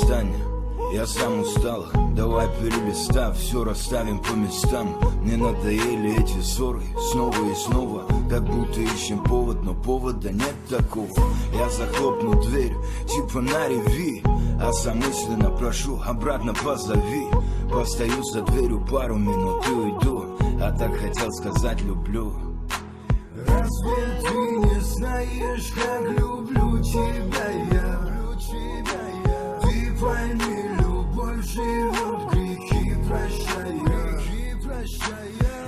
отстань, я сам устал. Давай перелистав, все расставим по местам. Мне надоели эти ссоры снова и снова, как будто ищем повод, но повода нет такого. Я захлопну дверь, типа на реви, а сам мысленно прошу, обратно позови. Постою за дверью пару минут и уйду, а так хотел сказать люблю. Разве ты не знаешь, как люблю тебя я? Ты пойми, любовь живет, грехи прощая.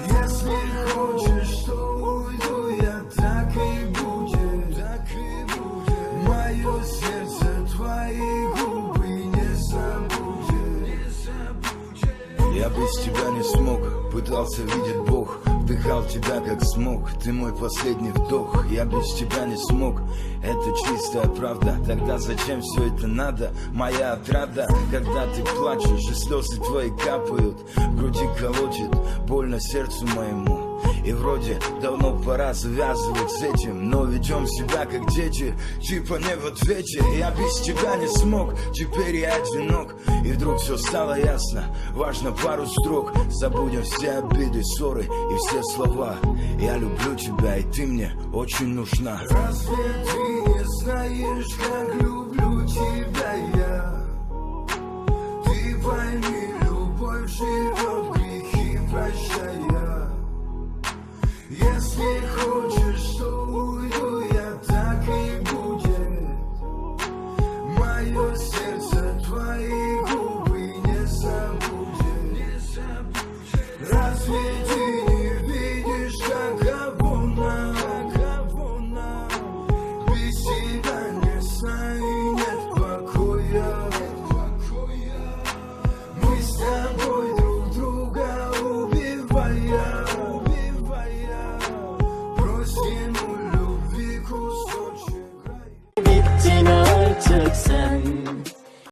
Если хочешь, то уйду я, так и будет. Мое сердце, твои губы не забудет. Я без тебя не смог, пытался видеть Бог, вдыхал тебя как смог, ты мой последний вдох. Я без тебя не смог, это чистая правда. Тогда зачем все это надо, моя отрада? Когда ты плачешь и слезы твои капают, в груди колотит больно сердцу моему. И вроде давно пора завязывать с этим, но ведем себя как дети, типа не в ответе. Я без тебя не смог, теперь я одинок. И вдруг все стало ясно, важно пару строк. Забудем все обиды, ссоры и все слова. Я люблю тебя, и ты мне очень нужна. Разве ты не знаешь, как люблю тебя я? Ты пойми, любовь живет, грехи прощая. Если хочешь, то